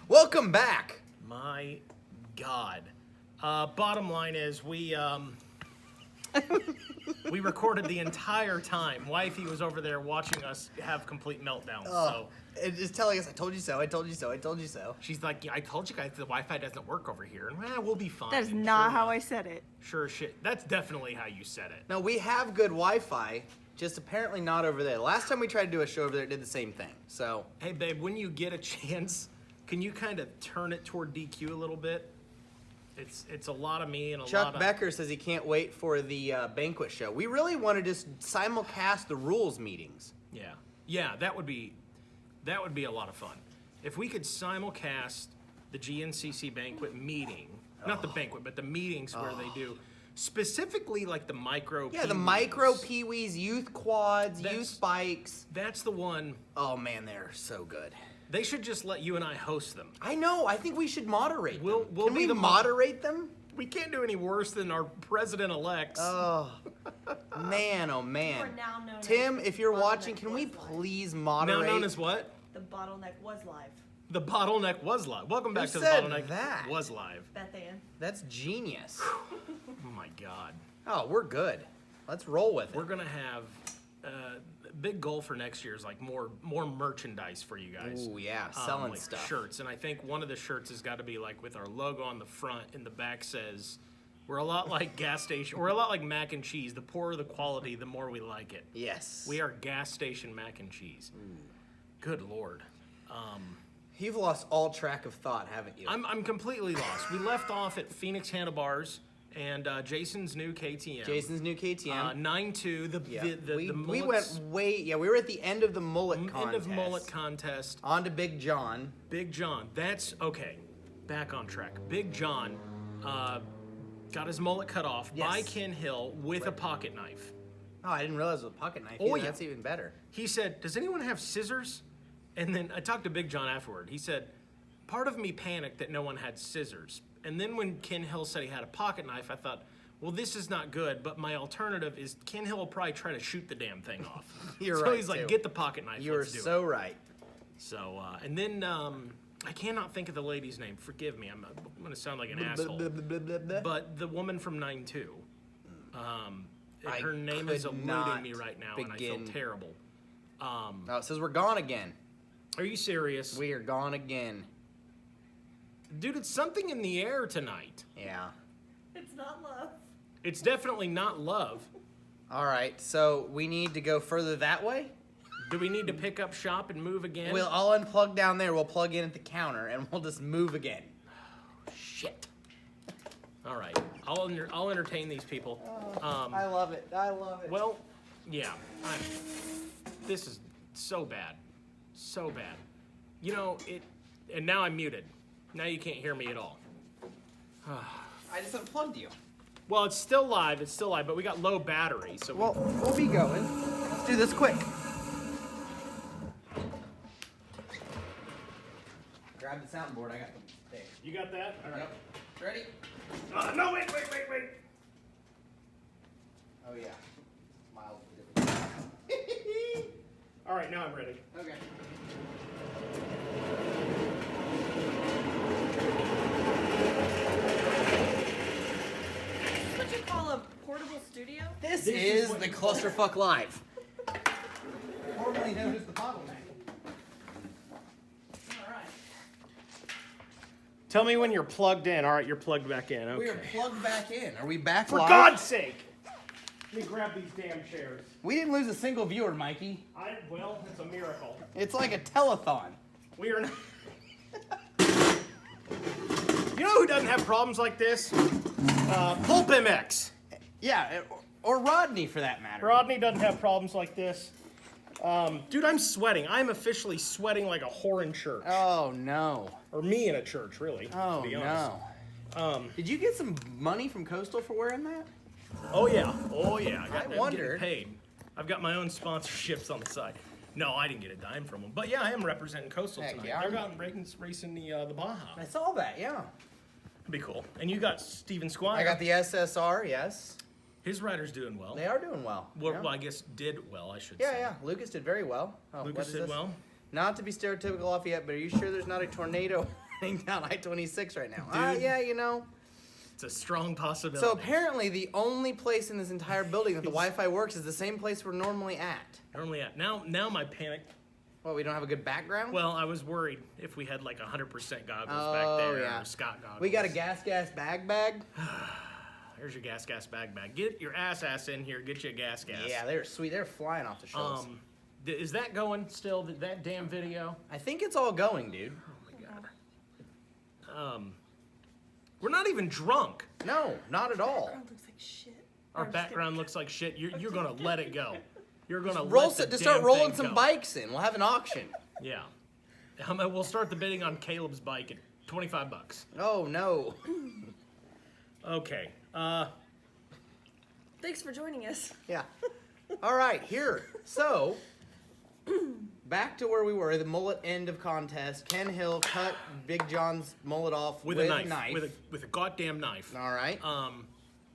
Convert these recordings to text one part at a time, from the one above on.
Welcome back. My God. Bottom line is we recorded the entire time. Wifey was over there watching us have complete meltdowns. So It's just telling us, I told you so, I told you so, I told you so. she's like, yeah, I told you guys the Wi-Fi doesn't work over here. And we'll be fine. That is And not sure how enough- I said it. Sure as shit. That's definitely how you said it. No, we have good Wi-Fi, just apparently not over there. Last time we tried to do a show over there, it did the same thing. So, Hey, babe, when you get a chance, can you kind of turn it toward DQ a little bit? It's a lot of me and a lot Chuck of... Becker says he can't wait for the banquet show. We really want to just simulcast the rules meetings. Yeah, that would be a lot of fun. If we could simulcast the GNCC banquet meeting, not the banquet, but the meetings where they do, specifically like the micro Yeah, the peewees. micro peewees, youth quads, youth bikes. That's the one. Oh man, they're so good. They should just let you and I host them. I know. I think we should moderate We'll them. be Can we the moderate them? We can't do any worse than our president-elects. Oh, man, oh You are man. now known Tim, as if you're Bottleneck watching, can we Was Live. please now moderate? known as what? The bottleneck was live. The bottleneck was live. Welcome back to the said bottleneck that? was live. Beth Ann. That's genius. Oh my God. Oh, we're good. Let's roll with it. We're gonna have big goal for next year is like more merchandise for you guys. Ooh, yeah, selling like stuff. shirts, and I think one of the shirts has got to be like with our logo on the front, and the back says, "We're a lot like gas station. We're a lot like mac and cheese. The poorer the quality, the more we like it. Yes. We are gas station mac and cheese." Good Lord. You've lost all track of thought, haven't you? I'm completely lost. We left off at Phoenix Handlebars and Jason's new KTM. Jason's new KTM. 9.2. We went way. Yeah, we were at the end of the mullet contest. end of mullet contest. On to Big John. Big John. That's okay. Back on track. Big John got his mullet cut off by Yes. Ken Hill with a pocket knife. Oh, I didn't realize it was a pocket knife. Oh, either. yeah. That's even better. He said, "Does anyone have scissors?" And then I talked to Big John afterward. He said, "Part of me panicked that no one had scissors. And then when Ken Hill said he had a pocket knife, I thought, well, this is not good, but my alternative is Ken Hill will probably try to shoot the damn thing off." You're so right, he's like, too. "Get the pocket knife, You are let's do so it." right. So, and then I cannot think of the lady's name. Forgive me, I'm going to sound like an asshole. But the woman from 9.2, I her name is could eluding not me right now, and I feel begin. terrible. Oh, it says we're gone again. Are you serious? We are gone again. Dude, it's something in the air tonight. Yeah. It's not love. It's definitely not love. All right, so we need to go further that way? Do we need to pick up shop and move again? I'll unplug down there. We'll plug in at the counter, and we'll just move again. Shit. All right, I'll entertain these people. I love it. I love it. Well, yeah. This is so bad. So bad. You know, and now I'm muted. Now you can't hear me at all. I just unplugged you. Well, it's still live, but we got low battery, so Well, we'll be going. Let's do this quick. Grab the soundboard. I got the thing. you got that? All right. Yep. Ready? No, wait. Oh, yeah. Miles different. All right, now I'm ready. Okay. Is this what you call a portable studio? This is is what the you call Clusterfuck Live. Formerly known as the bottleneck. All right. Tell me when you're plugged in. All right, you're plugged back in. Okay. We are plugged back in. Are we back For live? God's sake! Let me grab these damn chairs. We didn't lose a single viewer, Mikey. Well, it's a miracle. It's like a telethon. We are not. You know who doesn't have problems like this? Pulp MX. Yeah, or Rodney for that matter. Rodney doesn't have problems like this. Dude, I'm sweating. I'm officially sweating like a whore in church. Oh no. Or me in a church, really. Oh to be honest. no. Did you get some money from Coastal for wearing that? Oh yeah. I'm wondered. getting paid. I've got my own sponsorships on the side. No, I didn't get a dime from them. But yeah, I am representing Coastal Heck tonight. yeah. They're out racing the Baja. I saw that, yeah. That'd be cool. And you got Steven Squire. I got the SSR, yes. His rider's doing well. They are doing well. Well, yeah. well, I guess did well, I should Yeah, say. yeah. Lucas did very well. Oh, what Lucas is did this? well. Not to be stereotypical off yet, but are you sure there's not a tornado running down I-26 right now. Dude. Yeah, you know. It's a strong possibility. So apparently the only place in this entire building that the Wi-Fi works is the same place we're normally at. Normally, now my panic. What, we don't have a good background? Well, I was worried if we had like 100% goggles Oh, back there, yeah. or Scott goggles. We got a gas bag. There's your gas bag. Get your ass in here. Get you a gas. Yeah, they're sweet. They're flying off the shelves. Is that going still? That damn video? I think it's all going, dude. Oh my god. We're not even drunk. No, not at all. Background looks like shit. Our I'm just background looks like shit. You're gonna let it go. You're gonna Roll let the to start damn rolling thing some go. bikes in. We'll have an auction. Yeah. We'll start the bidding on Caleb's bike at $25. Oh no. Okay. Thanks for joining us. Yeah. All right, here. So, back to where we were, the mullet end of contest. Ken Hill cut Big John's mullet off with a knife. With a goddamn knife. All right.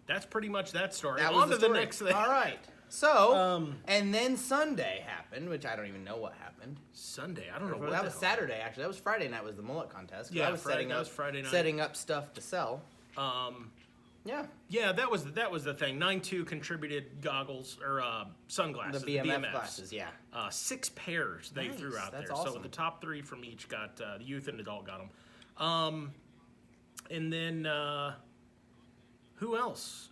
That's pretty much that story. That On was to the the story. next thing. All right. So, and then Sunday happened, which I don't even know what happened. Sunday. I don't know Well, what that the was hell. Saturday, actually. That was Friday night was the mullet contest. 'Cause Yeah, I was that was Friday night. setting up stuff to sell. Yeah. Yeah, that was the thing. 9-2 contributed goggles or sunglasses. The BMF BMFs. glasses, yeah. 6 pairs they Nice, threw out that's there. awesome. So the top 3 from each got the youth and adult got them. And then who else?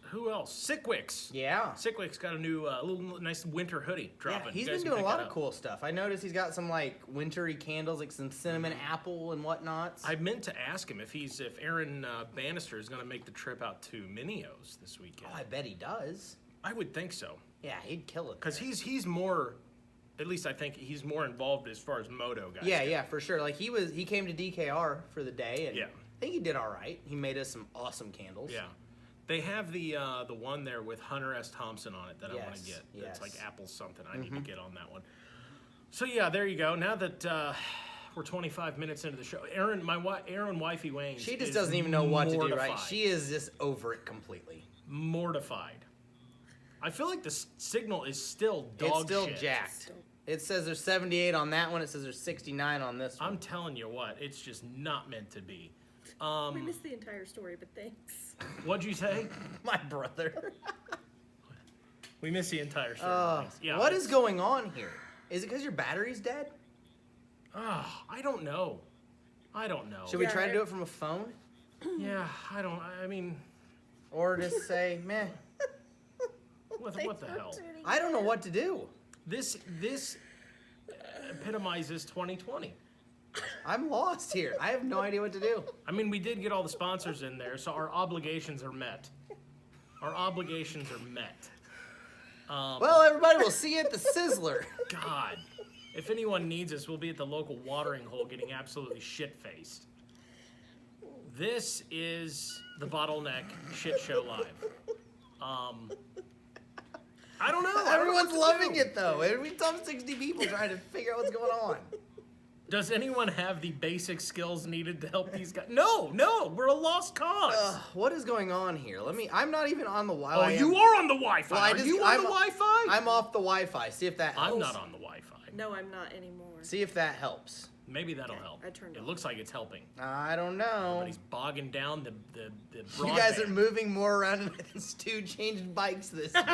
Sickwick's. Yeah. Sickwick's got a new little nice winter hoodie dropping. Yeah, he's You guys been can doing a pick lot that of up. cool stuff. I noticed he's got some like wintry candles, like some cinnamon apple and whatnots. I meant to ask him if Aaron Bannister is going to make the trip out to Minneos this weekend. Oh, I bet he does. I would think so. Yeah, he'd kill it. Because he's more, at least I think he's more involved as far as moto guys. Yeah, go. yeah, for sure. Like he came to DKR for the day, and Yeah. I think he did all right. He made us some awesome candles. Yeah. They have the one there with Hunter S. Thompson on it that I want to Yes, get. It's yes. like apple something. I need to get on that one. So yeah, there you go. Now that we're 25 minutes into the show, Aaron Wifey Wayne. She just doesn't even know what to do, right? mortified. She is just over it completely. Mortified. I feel like the signal is still dog It's still shit. jacked. It says there's 78 on that one. It says there's 69 on this one. I'm telling you what, it's just not meant to be. We missed the entire story, but thanks. What'd you say? My brother. We missed the entire story. Yeah. What is going on here? Is it because your battery's dead? I don't know. Should we Yeah, try to I- do it from a phone? Yeah, I mean, Or just say, meh? what the hell? I don't know what to do. This epitomizes 2020. I'm lost here. I have no idea what to do. I mean, we did get all the sponsors in there, so our obligations are met. Well, everybody, we'll see you at the Sizzler. God, if anyone needs us, we'll be at the local watering hole getting absolutely shit-faced. This is the Bottleneck Shit Show Live. I don't know. I don't know Everyone's what to loving do. it, though. We top 60 people trying to figure out what's going on. Does anyone have the basic skills needed to help these guys? No, we're a lost cause. What is going on here? I'm not even on the Wi-Fi. You are on the Wi-Fi. Well, Are you on the Wi-Fi? I'm off the Wi-Fi. See if that helps. I'm not on the Wi-Fi. No, I'm not anymore. See if that helps. Maybe that'll Okay, help. I turned it off. looks like it's helping. I don't know. But he's bogging down the You guys are broadband. moving more around than Stu changed bikes this year.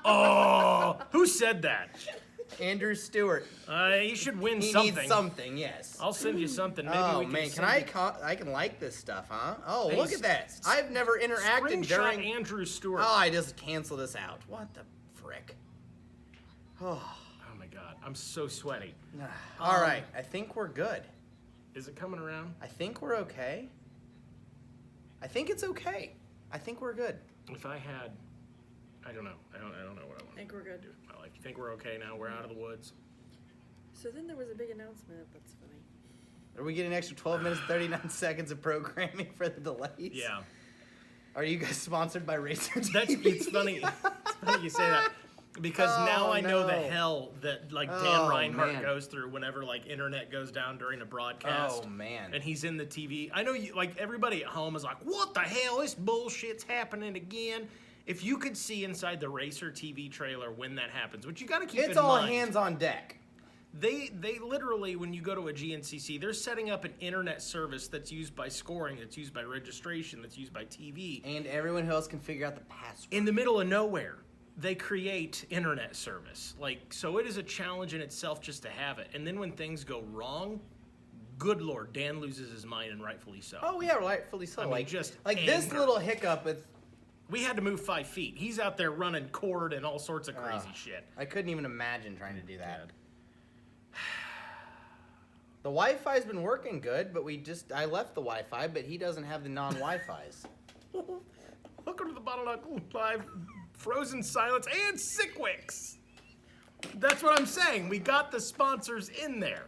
Oh, who said that? Andrew Stewart. You should win He something. needs something, yes. I'll send you something. Maybe Oh we can man, can send I? you- I can like this stuff, huh? Oh, Hey, look at that! I've never interacted Screenshot during. Andrew Stewart. Oh, I just cancel this out. What the frick? Oh, Oh my God, I'm so sweaty. all right. I think we're good. Is it coming around? I think we're okay. I think it's okay. I think we're good. If I had, I don't know. I don't know what I want. I think we're good. do. Like, you think we're okay now? We're out of the woods. So then there was a big announcement. That's funny. Are we getting an extra 12 minutes, 39 seconds of programming for the delays? Yeah. Are you guys sponsored by Racer TV? It's funny. It's funny you say that. Because now I know the no. hell that like Dan Oh, Reinhardt man. goes through whenever like internet goes down during a broadcast. Oh, man. And he's in the TV. I know you like everybody at home is like, what the hell? This bullshit's happening again. If you could see inside the Racer TV trailer when that happens, which you got to keep It's in all mind. hands on deck. They literally, when you go to a GNCC, they're setting up an internet service that's used by scoring, that's used by registration, that's used by TV. And everyone else can figure out the password. In the middle of nowhere, they create internet service. Like, so it is a challenge in itself just to have it. And then when things go wrong, good Lord, Dan loses his mind, and rightfully so. Oh yeah, rightfully so. I mean, like just this anger. little hiccup with. We had to move 5 feet. He's out there running cord and all sorts of crazy shit. I couldn't even imagine trying to do that. God. The Wi-Fi's been working good, but I left the Wi-Fi, but he doesn't have the non-Wi-Fi's. Welcome to the Bottleneck Live Frozen Silence and Sickwix. That's what I'm saying. We got the sponsors in there.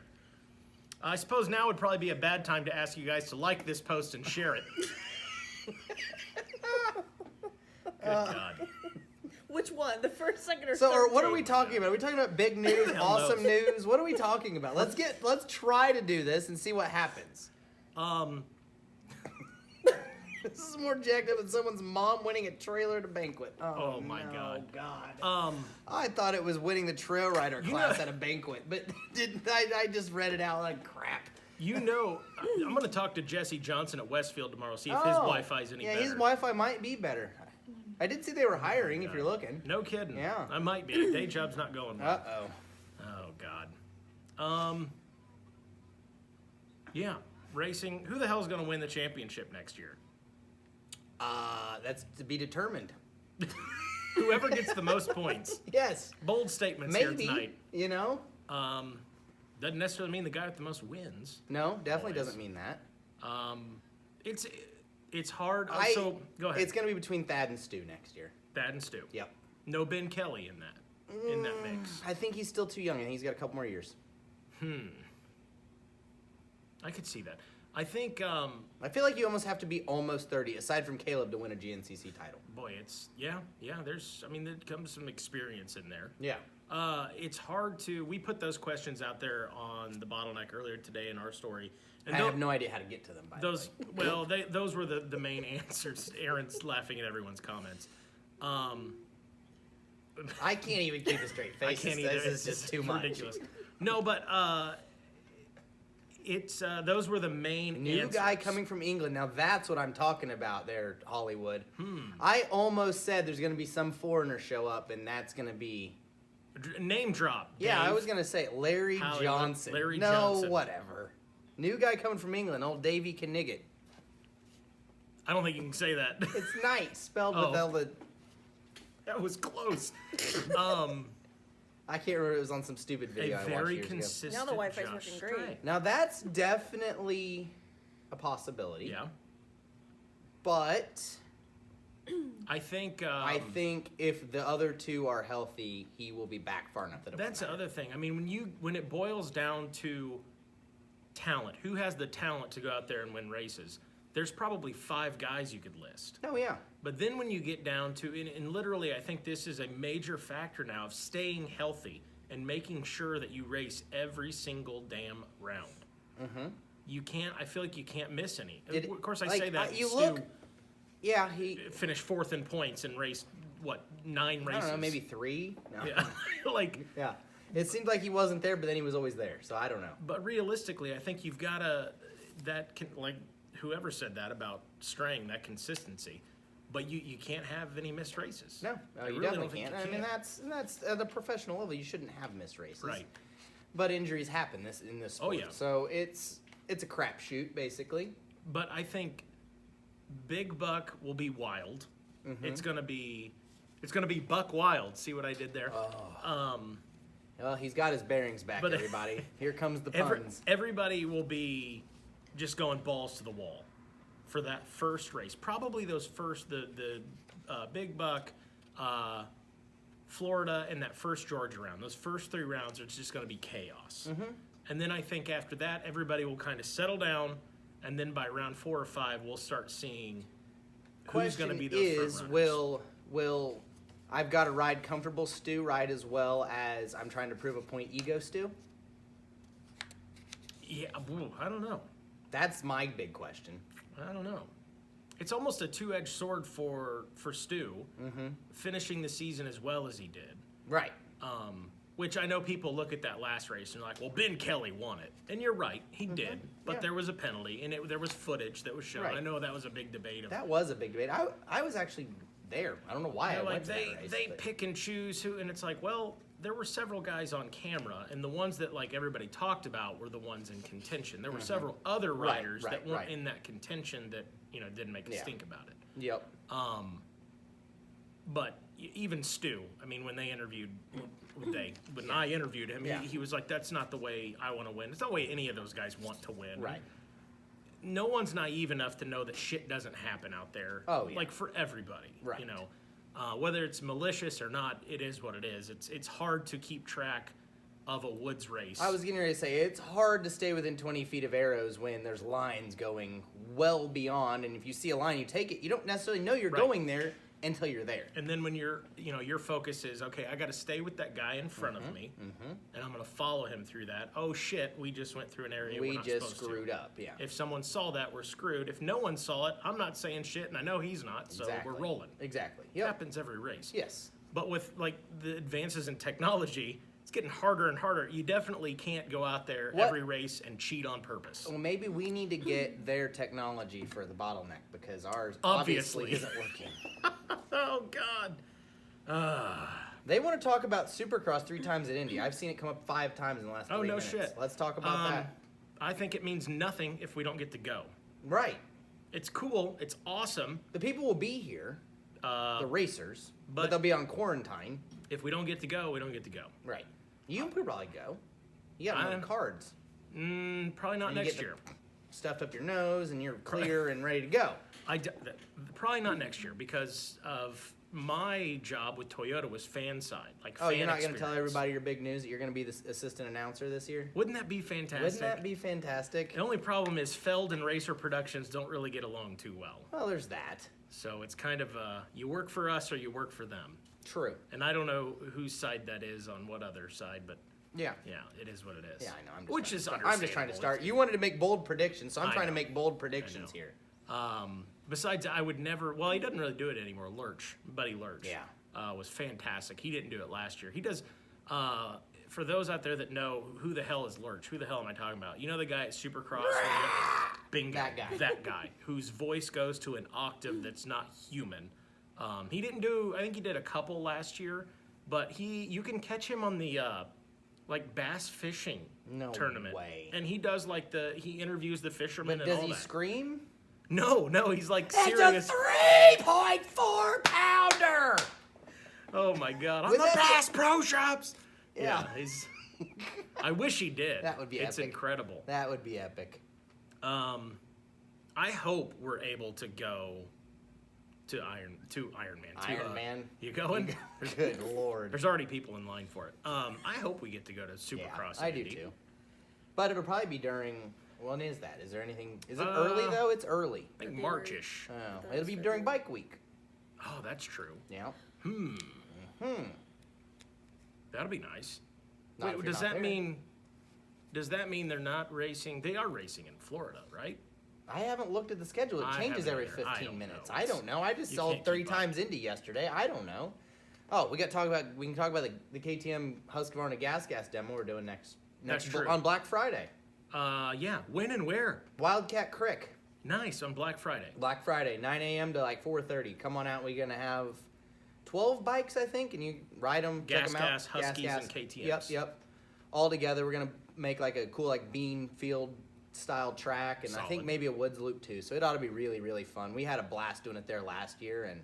I suppose now would probably be a bad time to ask you guys to like this post and share it. Good God. Which one? The first, second, or So, third? what are we talking about? Are we talking about big news, Hell awesome knows. news? What are we talking about? Let's try to do this and see what happens. This is more jacked up than someone's mom winning a trailer at a banquet. Oh, my no, God. God. I thought it was winning the trail rider class at a banquet, but I just read it out like crap. You know, I'm going to talk to Jesse Johnson at Westfield tomorrow, see if his Wi-Fi's any better. Yeah, his Wi-Fi might be better. I did see they were hiring if you're looking. No kidding. Yeah. I might be. Day job's not going well. Uh-oh. Oh, God. Yeah. Racing. Who the hell's going to win the championship next year? That's to be determined. Whoever gets the most points. Yes. Bold statements here Maybe, tonight. you know? Doesn't necessarily mean the guy with the most wins. No, definitely Always. doesn't mean that. It's hard. So go ahead. It's going to be between Thad and Stu next year. Thad and Stu. Yep. No Ben Kelly in that mix. I think he's still too young. I think he's got a couple more years. I could see that. I think, I feel like you almost have to be almost 30, aside from Caleb, to win a GNCC title. boy, it's, yeah, there comes some experience in there. Yeah. It's hard to, we put those questions out there on the Bottleneck earlier today in our story. And I have no idea how to get to them, by the way. Those were the main answers. Aaron's laughing at everyone's comments. I can't even keep a straight face. I can't either. This is just too much. Ridiculous. No, but it's those were the main New answers. guy coming from England. Now that's what I'm talking about there, Hollywood. I almost said there's going to be some foreigner show up, and that's going to be... Name drop. Yeah, Dave. I was going to say Larry Hollywood, Johnson. Larry no, Johnson. whatever. New guy coming from England, old Davey Knigget. I don't think you can say that. It's night, spelled with all the... That was close. I can't remember. It was on some stupid video A I watched very years ago. consistent. Now the Wi-Fi's Josh working great. Stray. Now that's definitely a possibility. Yeah, But I think. I think if the other two are healthy, he will be back far enough that it That's the won't other thing. I mean, when it boils down to talent, who has the talent to go out there and win races? There's probably 5 guys you could list. matter. Oh yeah. But then when you get down to, and literally, I think this is a major factor now of staying healthy and making sure that you race every single damn round. Mm-hmm. You can't. I feel like you can't miss any. It- Of course, I like, say that. you Stu look. Yeah, he. finished 4th in points and raced what 9 I races. don't know, maybe 3. No. Yeah, like. Yeah. It seemed like he wasn't there, but then he was always there. So I don't know. But realistically, I think you've got to like whoever said that about straying, that consistency. But you can't have any missed races. No, I you really don't definitely think can't. you I mean, that's at the professional level. You shouldn't have missed races. Right. But injuries happen in this sport. Oh, yeah. So it's a crapshoot basically. But I think Big Buck will be wild. Mm-hmm. It's gonna be Buck Wild. See what I did there? Oh. Well, he's got his bearings back, But- everybody. Here comes the puns. Everybody will be just going balls to the wall for that first race. Probably those first, the Big Buck, Florida, and that first Georgia round. Those first 3 rounds are just going to be chaos. Mm-hmm. And then I think after that, everybody will kind of settle down, and then by round 4 or 5, we'll start seeing who's going to be those front runners. will I've got to ride comfortable Stu ride as well as I'm trying to prove a point ego Stu? Yeah, I don't know. That's my big question. I don't know. It's almost a 2-edged sword for Stu, finishing the season as well as he did. Right. Which I know people look at that last race and are like, well, Ben Kelly won it. And you're right, he did. But Yeah. there was a penalty, and there was footage that was shown. Right. I know that was a big debate. That was a big debate. I was actually there. I don't know why I went to that race. They but- pick and choose who, and it's like, well, there were several guys on camera, and the ones that like everybody talked about were the ones in contention. There were several other riders that weren't in that contention that didn't make us think about it. Yep. But even Stu, I mean, when I interviewed him, Yeah. he was like, that's not the way I want to win. It's not the way any of those guys want to win. Right. No one's naive enough to know that shit doesn't happen out there. Oh, yeah. Like for everybody. Right. Whether it's malicious or not, it is what it is. It's hard to keep track of a woods race. I was getting ready to say, it's hard to stay within 20 feet of arrows when there's lines going well beyond, and if you see a line, you take it. You don't necessarily know you're going there until you're there. And then when your focus is, okay, I got to stay with that guy in front of me, and I'm going to follow him through that. Oh shit, we just went through an area We we're not just supposed screwed to. up, yeah. If someone saw that, we're screwed. If no one saw it, I'm not saying shit, and I know he's not, so Exactly. we're rolling. Exactly. It Yep. happens every race. Yes. But with like the advances in technology, it's getting harder and harder. You definitely can't go out there every race and cheat on purpose. Well, maybe we need to get their technology for the bottleneck because ours obviously isn't working. Oh God. They want to talk about Supercross 3 times at Indy. I've seen it come up 5 times in the last 3 Oh, no minutes. shit. Let's talk about that. I think it means nothing if we don't get to go. Right. It's cool. It's awesome. The people will be here, the racers, but they'll be on quarantine. If we don't get to go, we don't get to go. Right. You could probably go. You got them on cards. Probably not And you next get year. Stuffed up your nose and you're clear and ready to go. Probably not next year because of my job with Toyota was fan side, like Oh, fan you're not going to tell experience. everybody your big news that you're going to be the assistant announcer this year? Wouldn't that be fantastic? Wouldn't that be fantastic? The only problem is Feld and Racer Productions don't really get along too well. Well, there's that. So it's kind of you work for us or you work for them. True. And I don't know whose side that is on what other side, but Yeah. yeah, it is what it is. Yeah, I know. Which is I'm just trying to understandable. start. You wanted to make bold predictions, so I'm I trying to know. make bold predictions I know. here. Besides, I would never. Well, he doesn't really do it anymore. Lurch, Buddy Lurch, Yeah. Was fantastic. He didn't do it last year. He does. For those out there that know who the hell is Lurch, who the hell am I talking about? You know the guy at Supercross, bingo, that guy whose voice goes to an octave that's not human. He didn't do. I think he did a couple last year, but you can catch him on the like bass fishing tournament. way. And he does like he interviews the fishermen But and does all he that. scream? No, he's like It's serious. a 3.4 pounder! Oh my God! I'm With the that- best pro shops. Yeah. He's. I wish he did. That would be It's epic. incredible. That would be epic. I hope we're able to go to Iron Man. Iron Man? You going? Good Lord. There's already people in line for it. I hope we get to go to Yeah, Supercross. I in do Indy. too. But it'll probably be during. When is that? Is there anything? Is it early though? It's early. I think Marchish. Oh, it'll be during bike week. Oh, that's true. Yeah. That'll be nice. Not if Wait, you're does not that there. mean? Does that mean they're not racing? They are racing in Florida, right? I haven't looked at the schedule. It I changes haven't every either. I 15 don't minutes. know. I don't know. I just You saw can't 3 keep up. times Indy yesterday. I don't know. Oh, we can talk about the KTM Husqvarna gas demo we're doing next That's true. on Black Friday. Yeah. When and where? Wildcat Creek. Nice on Black Friday. Black Friday, 9 a.m. to like 4:30. Come on out. We're gonna have 12 bikes, I think, and you ride them, check them out. Gas, Huskies, and KTMs. Yep. All together, we're gonna make like a cool like bean field style track, and I think Solid. maybe a woods loop too. So it ought to be really, really fun. We had a blast doing it there last year, and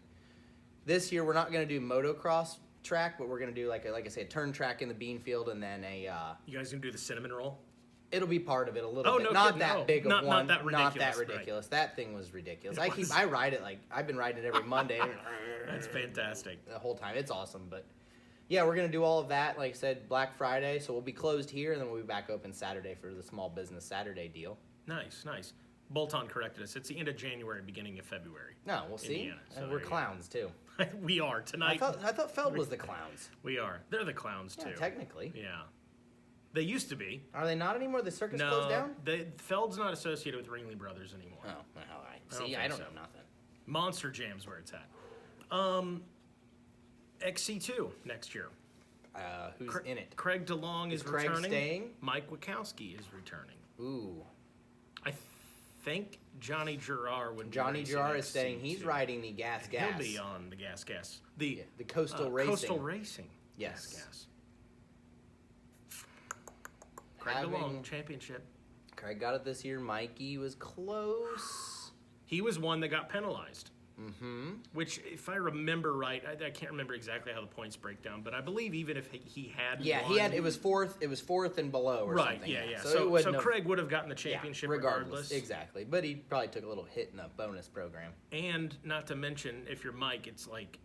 this year we're not gonna do motocross track, but we're gonna do like I say, a turn track in the bean field, and then You guys gonna do the cinnamon roll? it'll be part of it a little Oh, bit. no Not kidding, that no. big of Not one. that Not that ridiculous, right. ridiculous. That thing was ridiculous. It was. I ride it like I've been riding it every Monday That's fantastic. the whole time. It's awesome, but yeah, we're gonna do all of that. Like I said, Black Friday, so we'll be closed here, and then we'll be back open Saturday for the Small Business Saturday deal. Nice. Bolton corrected us. It's the end of January, beginning of February. No, we'll see. Indiana, so And there we're you go. clowns too. We are I tonight. thought Feld was the clowns. We are. They're the clowns Yeah, too. technically. Yeah. They used to be. Are they not anymore? The circus closed down? Feld's not associated with Ringley Brothers anymore. Oh, well, all right. I don't See, think I don't so. know nothing. Monster Jam's where it's at. XC2 next year. Who's in it? Craig DeLong is Craig returning. staying? Mike Wachowski is returning. Ooh. I think Johnny Gerard would. Johnny Gerard is staying. NXT He's too. riding the gas. He'll be on the gas. The coastal racing. Coastal racing. Yes. Gas. Craig DeLong championship. Craig got it this year. Mikey was close. He was one that got penalized. Mm-hmm. Which, if I remember right, I can't remember exactly how the points break down, but I believe even if he had Yeah, won, it was fourth. It was fourth and below, or right? something. Yeah. So Craig would have gotten the championship regardless. Exactly, but he probably took a little hit in the bonus program. And not to mention, if you're Mike, it's like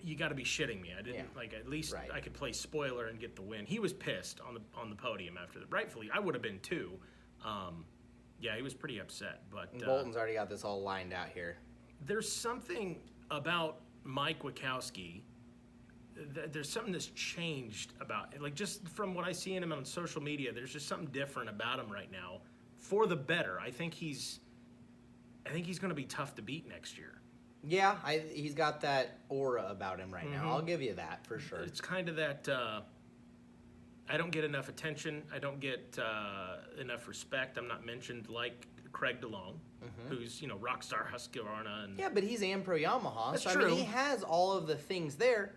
you got to be shitting me. I didn't at least I could play spoiler and get the win. He was pissed on the podium after the rightfully. I would have been too. Yeah, he was pretty upset. But Bolton's already got this all lined out here. There's something about Mike Wachowski. There's something that's changed about it. Like, just from what I see in him on social media, there's just something different about him right now, for the better. I think he's going to be tough to beat next year. Yeah, he's got that aura about him right now. I'll give you that for sure. It's kind of that. I don't get enough attention. I don't get enough respect. I'm not mentioned like Craig DeLong, who's Rockstar Husqvarna. And yeah, but he's Ampro Yamaha. That's so true. I mean, he has all of the things there.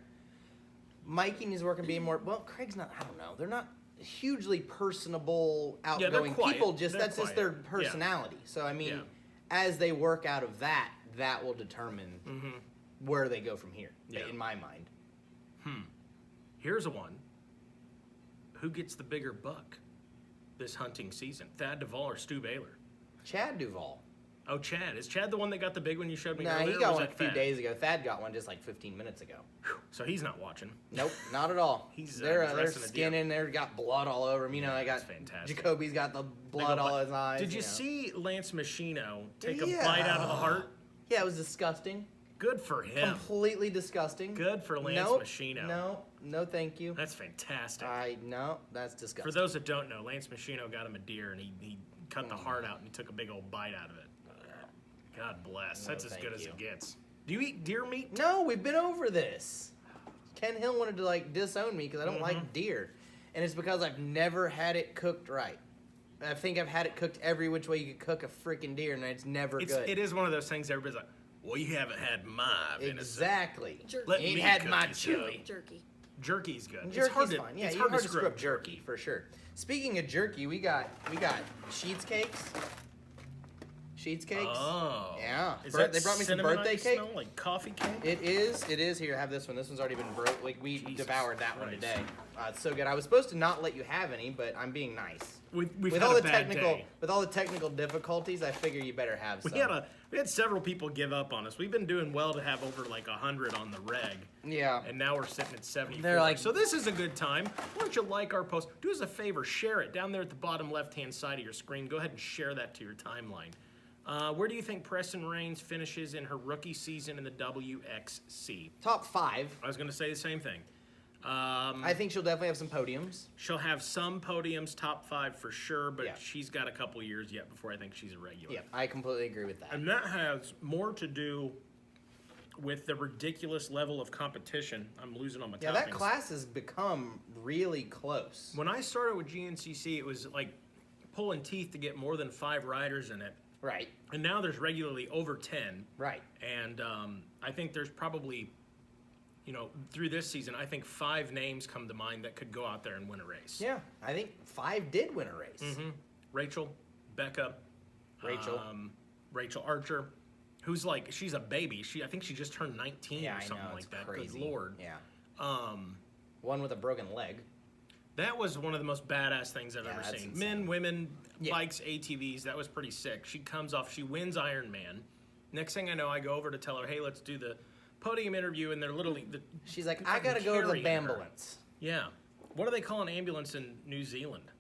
Mikey needs work and being more. Well, Craig's not. I don't know. They're not hugely personable, outgoing people. That's just their personality. Yeah. So I mean, as they work out of that, that will determine where they go from here. Yeah. In my mind. Here's a one. Who gets the bigger buck this hunting season? Thad Duvall or Stu Baylor? Chad Duvall. Oh, Chad. Is Chad the one that got the big one you showed me earlier? Nah, he got one a few days ago. Thad got one just like 15 minutes ago. So he's not watching. Nope, not at all. They're skinning. They've got blood all over him. I got fantastic. Jacoby's got the blood all his eyes. Did you see Lance Machino take a bite out of the heart? Yeah, it was disgusting. Good for him. Completely disgusting. Good for Lance Machino. No, thank you. That's fantastic. No, that's disgusting. For those that don't know, Lance Machino got him a deer and he cut the heart out and he took a big old bite out of it. God bless. That's as good as it gets. Do you eat deer meat? No, we've been over this. Ken Hill wanted to disown me because I don't like deer, and it's because I've never had it cooked right. I think I've had it cooked every which way you could cook a freaking deer, and it's never good. It is one of those things everybody's like, well, you haven't had my venison. Exactly. Let you me ain't had cook my it, chili. Jerky. Jerky's good. Jerky's it's hard fine. Yeah, it's you hard hard to screw up jerky for sure. Speaking of jerky, we got Sheets cakes. Sheets cakes. Oh. Yeah. Is that they brought me some cinnamon birthday I cake. Smell like coffee cake? It is. Here, have this one. This one's already been broke. We Jesus devoured that one Christ. today. It's so good. I was supposed to not let you have any, but I'm being nice. We've with had all a the bad technical day. with all the technical difficulties, I figure you better have some. We had several people give up on us. We've been doing well to have over 100 on the reg. Yeah. And now we're sitting at 74. They're like, so this is a good time. Why don't you like our post? Do us a favor, share it down there at the bottom left-hand side of your screen. Go ahead and share that to your timeline. Where do you think Preston Raines finishes in her rookie season in the WXC? Top 5. I was going to say the same thing. I think she'll definitely have some podiums. She'll have some podiums, top 5 for sure, but she's got a couple years yet before I think she's a regular. Yeah, I completely agree with that. And that has more to do with the ridiculous level of competition. I'm losing on my toppings. Yeah, that class has become really close. When I started with GNCC, it was like pulling teeth to get more than 5 riders in it. Right. And now there's regularly over 10. Right. And I think there's probably, through this season, I think 5 names come to mind that could go out there and win a race. Yeah, I think 5 did win a race. Mm-hmm. Rachel, Becca, Rachel Archer, who's she's a baby. I think she just turned 19 or something like that. Crazy. Good Lord. Yeah. One with a broken leg. That was one of the most badass things I've ever seen. Insane. Men, women, bikes, ATVs. That was pretty sick. She comes off. She wins Ironman. Next thing I know, I go over to tell her, hey, let's do the podium interview. And they're literally... She's like, I got to go to the ambulance. Yeah. What do they call an ambulance in New Zealand?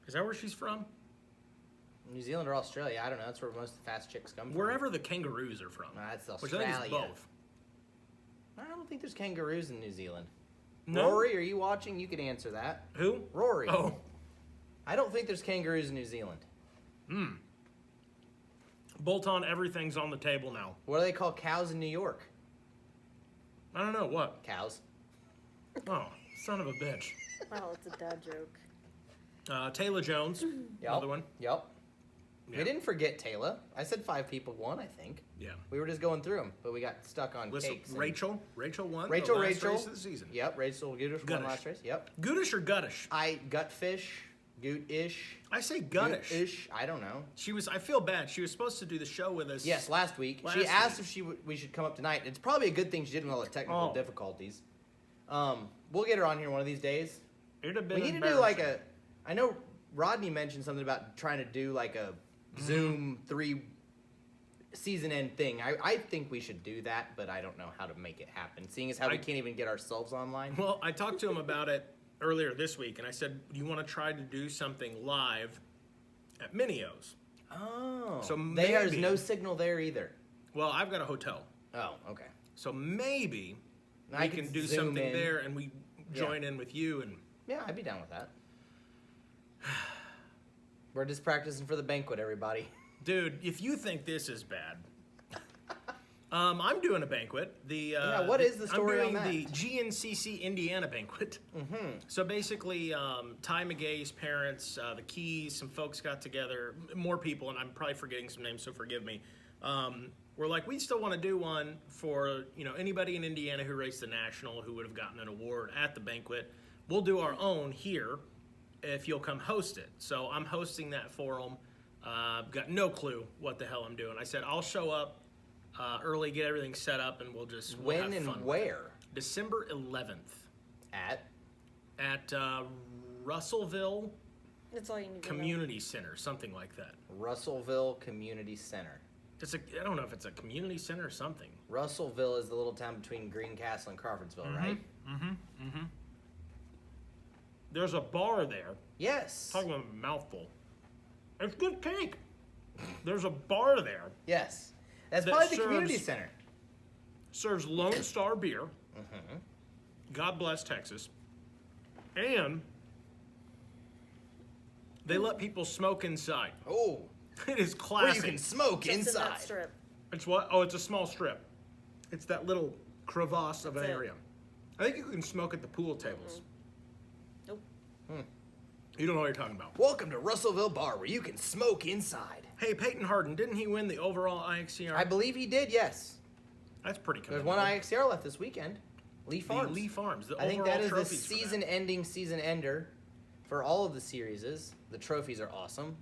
Is that where she's from? New Zealand or Australia. I don't know. That's where most of the fast chicks come from. Wherever the kangaroos are from. That's Australia. Which I think is both. I don't think there's kangaroos in New Zealand. No? Rory, are you watching? You could answer that. Who? Rory. Oh. I don't think there's kangaroos in New Zealand. Bolt on, everything's on the table now. What do they call cows in New York? I don't know. What? Cows. Oh, Son of a bitch. Wow, it's a dad joke. Taylor Jones, another one. Yep. Yeah. We didn't forget Taylor. I said 5 people won, I think. Yeah. We were just going through them, but we got stuck on cakes. Rachel won Rachel. the last race of the season. Yep, Rachel Gootish won last race. Yep. Gootish or Guttish? Gutfish, Goot-ish. I say Guttish. Goot-ish, I don't know. I feel bad. She was supposed to do the show with us. Yes, last week. She asked if we should come up tonight. It's probably a good thing she did with all the technical difficulties. We'll get her on here one of these days. It'd have been We need to do like I know Rodney mentioned something about trying to do like a Zoom 3 season end thing. I think we should do that, but I don't know how to make it happen, seeing as how we can't even get ourselves online. Well, I talked to him about it earlier this week, and I said, do you want to try to do something live at Minio's? Oh. So there's no signal there either. Well, I've got a hotel. Oh, okay. So maybe I we can do something there, and we join in with you. And yeah, I'd be down with that. We're just practicing for the banquet, everybody. Dude, if you think this is bad, I'm doing a banquet. What is the story on that? I'm doing the GNCC Indiana banquet. Mm-hmm. So basically, Ty McGay's parents, the Keys, some folks got together, more people, and I'm probably forgetting some names, so forgive me. We're like, we still want to do one for anybody in Indiana who raced the national who would have gotten an award at the banquet. We'll do our own here if you'll come host it. So I'm hosting that for them. Got no clue what the hell I'm doing. I said I'll show up early, get everything set up, and we'll when have fun and where? December 11th At Russellville That's all you need Community Center, something like that. Russellville Community Center. I don't know if it's a community center or something. Russellville is the little town between Greencastle and Crawfordsville, right? Mm-hmm. There's a bar there. Yes. Talking about a mouthful. It's good cake. There's a bar there. Yes. That's that probably the community center. Serves Lone Star beer. Mm-hmm. God bless Texas. And they let people smoke inside. Oh. It is Where classic. you can smoke Just inside. in that strip. It's what? Oh, it's a small strip. It's that little crevasse of an That's it. area. I think you can smoke at the pool tables. Nope. You don't know what you're talking about. Welcome to Russellville Bar, where you can smoke inside. Hey, Peyton Harden, didn't he win the overall IXCR? I believe he did, yes. That's pretty cool. There's one IXCR left this weekend. Lee Farms. Lee Farms. The I think that is the season-ending season ender for all of the series. The trophies are awesome.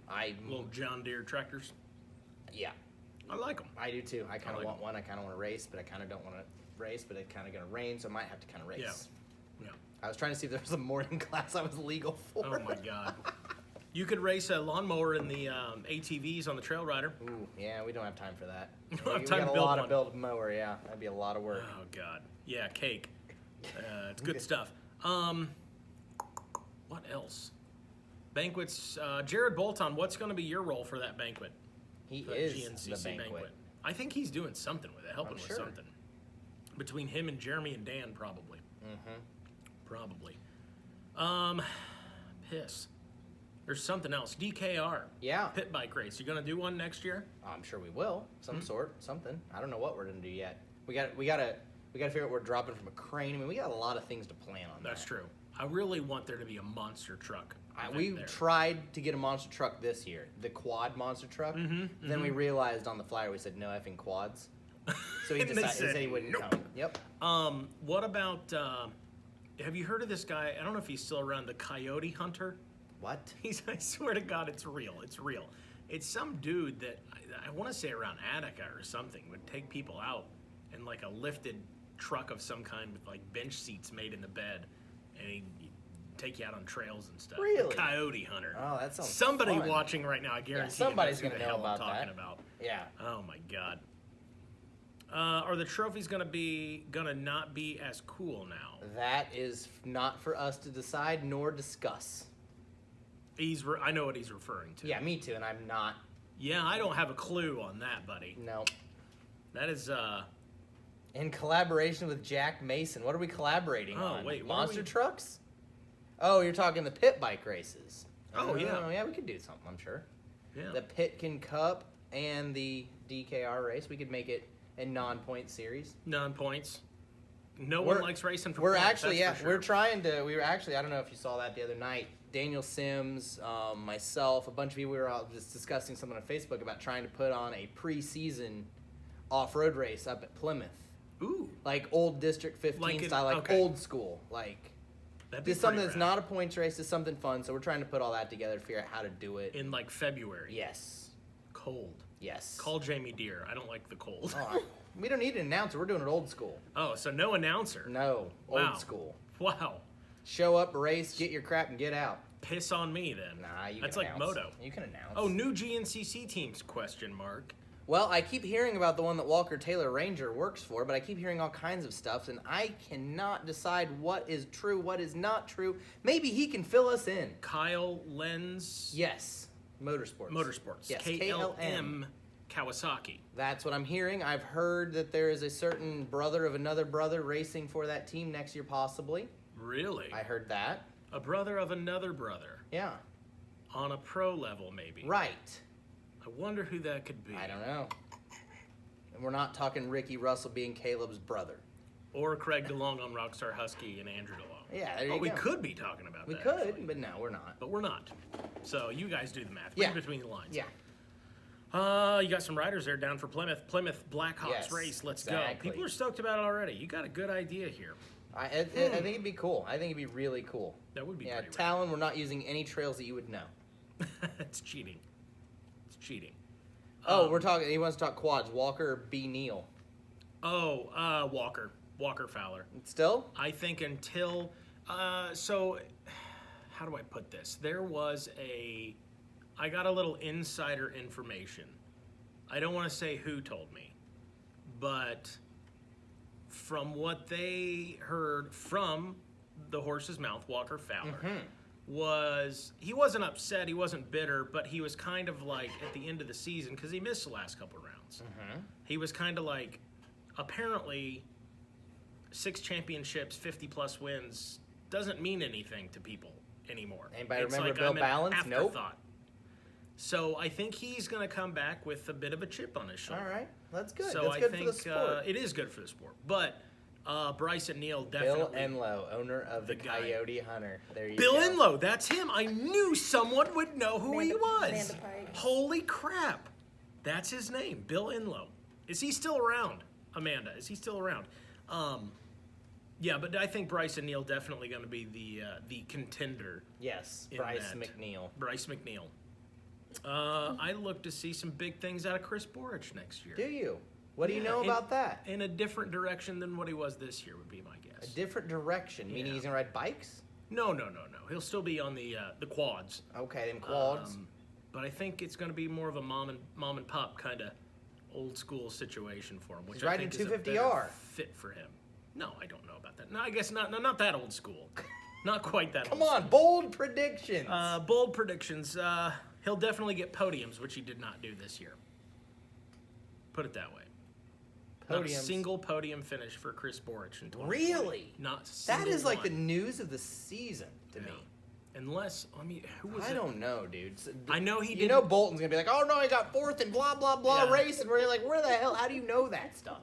Little John Deere tractors. Yeah. I like them. I do too. I kind of like want one. I kind of want to race, but I kind of don't want to race, but it's kind of going to rain, so I might have to kind of race. Yeah. I was trying to see if there was a morning class I was legal for. Oh my God. You could race a lawnmower in the ATVs on the Trail Rider. Ooh, yeah, we don't have time for that. We don't have We time got to a build lot one. to build a mower, yeah. That'd be a lot of work. Oh God. Yeah, cake. It's good stuff. What else? Banquets. Jared Bolton, what's going to be your role for that banquet? He The is GNCC the banquet. I think he's doing something with it, helping I'm with sure. something. Between him and Jeremy and Dan, probably. Mm-hmm. Probably. Piss. There's something else. DKR. Yeah. Pit bike race. You gonna do one next year? I'm sure we will. Some sort. Something. I don't know what we're going to do yet. We gotta figure out what we're dropping from a crane. I mean, we got a lot of things to plan on. That's true. I really want there to be a monster truck. We there. tried to get a monster truck this year, the quad monster truck. Then we realized on the flyer we said no effing quads. So he And they decided said he wouldn't nope. come. Yep. What about? Have you heard of this guy? I don't know if he's still around. The Coyote Hunter. What? I swear to God, it's real. It's real. It's some dude that I want to say around Attica or something would take people out in like a lifted truck of some kind with like bench seats made in the bed, and he'd take you out on trails and stuff. Really? The Coyote Hunter. Oh, that sounds Somebody fun. watching right now, I guarantee. somebody's going to know about I'm talking that. about. Yeah. Oh my God. Are the trophies gonna not be as cool now? That is not for us to decide nor discuss. I know what he's referring to. Yeah, me too, and I'm not. Yeah, I don't have a clue on that, buddy. No. That is In collaboration with Jack Mason. What are we collaborating on? Wait, what monster are we- trucks? Oh, you're talking the pit bike races. Oh, yeah. Yeah, we could do something, I'm sure. yeah. The Pitkin Cup and the DKR race. We could make it a non-point series. Non-points. no one likes racing for We're points, actually, that's for sure. we're trying to. We were actually. I don't know if you saw that the other night. Daniel Sims, myself, a bunch of people. We were all just discussing something on Facebook about trying to put on a preseason off-road race up at Plymouth. Ooh, Like old District 15 style, like old school, like. This is something that's not a points race. It's something fun. So we're trying to put all that together to figure out how to do it. In like February. Yes. Cold. Yes. Call Jamie Deere. I don't like the cold. Oh, we don't need an announcer. We're doing it old school. Oh, so no announcer. No, Wow. old school. Wow. Show up, race, get your crap, and get out. Piss on me then. Nah, you That's can like announce. Moto. You can announce. Oh, new GNCC teams, question mark. Well, I keep hearing about the one that Walker Taylor Ranger works for, but I keep hearing all kinds of stuff, and I cannot decide what is true, what is not true. Maybe he can fill us in. Kyle Lenz. Yes. Motorsports. Yes, KLM Kawasaki. That's what I'm hearing. I've heard that there is a certain brother of another brother racing for that team next year, possibly. Really? I heard that. A brother of another brother. Yeah. On a pro level, maybe. Right. I wonder who that could be. I don't know. And we're not talking Ricky Russell being Caleb's brother. Or Craig DeLong on Rockstar Husky and Andrew DeLong. Yeah, there you go. We could be talking about We that. could, actually. but no, we're not. But we're not. So you guys do the math. Yeah. Read between the lines. Yeah. You got some riders there down for Plymouth. Plymouth Blackhawks Yes, race. Let's exactly. go. People are stoked about it already. You got a good idea here. I think it'd be cool. I think it'd be really cool. That would be Yeah, pretty Talon, we're not using any trails that you would know. rad. It's cheating. It's cheating. Oh, we're talking. He wants to talk quads. Walker or B. Neal. Walker. Walker Fowler. Still? I think until so how do I put this? I got a little insider information. I don't want to say who told me, but from what they heard from the horse's mouth, Walker Fowler, he wasn't upset, he wasn't bitter, but he was kind of like at the end of the season, because he missed the last couple of rounds. He was kind of like, apparently 6 championships, 50 plus wins doesn't mean anything to people anymore. Anybody It's remember like Bill I'm an Balance? Nope. afterthought. So I think he's going to come back with a bit of a chip on his shoulder. All right. That's good. So That's I good think for the sport. it is good for the sport. But Bryce and Neal Bill definitely. Enlow, owner of the guy. Coyote Hunter. There you Bill go. Enlow, that's him. I knew someone would know who he was. Amanda Pike. Holy crap. That's his name, Bill Enlow. Is he still around? Amanda, is he still around? Yeah, but I think Bryce and Neal definitely going to be the contender. Yes, in Bryce that. McNeil. Bryce McNeil. I look to see some big things out of Chris Borich next year. Do you? What do you know in- about that? In a different direction than what he was this year would be my A guess. different direction, meaning Yeah. he's gonna ride bikes. No. He'll still be on the quads. Okay, then quads. But I think it's going to be more of a mom and pop kind of old school situation for him, which He's I riding think is a 250R. better fit for him. No, I don't know about that. No, I guess not. No, not that old school. Not quite that. Come old on, bold predictions. school. Bold predictions. He'll definitely get podiums, which he did not do this year. Put it that way. Not a Podiums. single podium finish for Chris Borich in 2020. Really? Not a That single is like the one. news of the season to me. Unless, I mean, who was I it? don't know, dude. So, I know he You didn't. know Bolton's gonna be like, oh no, he got 4th and blah blah blah Yeah. race, and we're like, where the hell? How do you know that stuff?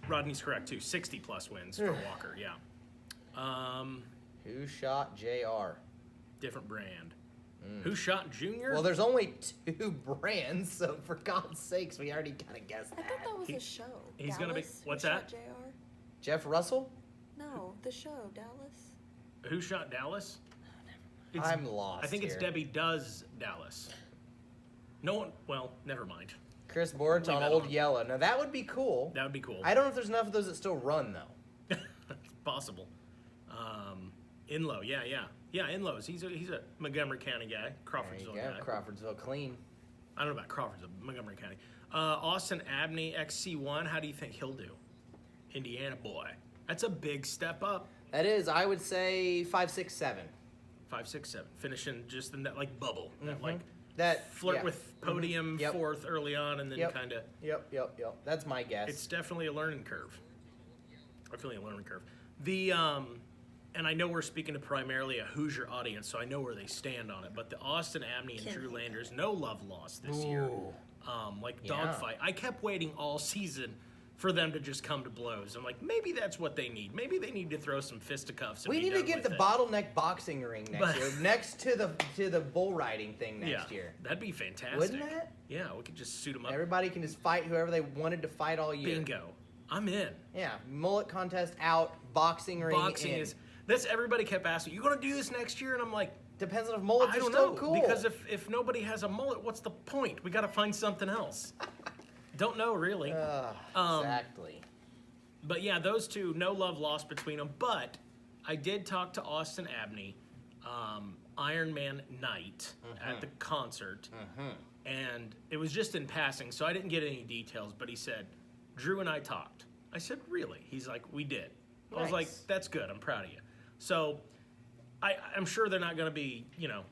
Rodney's correct too. 60 plus wins for Walker. Yeah. Who shot JR? Different brand. Who shot Junior? Well, there's only 2 brands, so for God's sakes, we already kind of guessed I that. thought that was a show. he's gonna be- Dallas, what's who that? shot JR? Jeff Russell? No, the show, Dallas. Who shot Dallas? I'm lost. I think it's here. Debbie Does Dallas. No one. Well, never mind. Chris Borich Leave on that Old on. Yellow. Now that would be cool. That would be cool. I don't know if there's enough of those that still run though. It's possible. Inlow, yeah. Inlow's. He's a Montgomery County guy, There Crawfordsville you go. guy. Crawfordsville clean. I don't know about Crawfordsville, Montgomery County. Austin Abney, XC1. How do you think he'll do? Indiana boy. That's a big step up. That is, I would say 5, 6, 7. 5, 6, 7. Finishing just in that like bubble. That like That flirt yeah. with podium Yep. 4th early on, and then Yep. kind of. Yep. That's my guess. It's definitely a learning curve. Definitely a learning curve. And I know we're speaking to primarily a Hoosier audience, so I know where they stand on it. But the Austin Abney and Drew Landers, no love lost this year. Ooh. Like Yeah. dogfight. I kept waiting all season for them to just come to blows. I'm like, maybe that's what they need. Maybe they need to throw some fisticuffs. And we need to get the bottleneck boxing ring next year, next to the bull riding thing next year. That'd be fantastic. Wouldn't that? Yeah, we could just suit them up. Everybody can just fight whoever they wanted to fight all year. Bingo. I'm in. Yeah, mullet contest out, boxing ring Boxing in. that's everybody kept asking, you going to do this next year? And I'm like, depends on if mullets I don't are still know, cool. because if nobody has a mullet, what's the point? We got to find something else. Don't know, really. Exactly. But yeah, those two, no love lost between them. But I did talk to Austin Abney, Iron Man Knight, at the concert. And it was just in passing, so I didn't get any details. But he said, Drew and I talked. I said, really? He's like, we did. I was like, that's good. I'm proud of you. So I'm sure they're not going to be,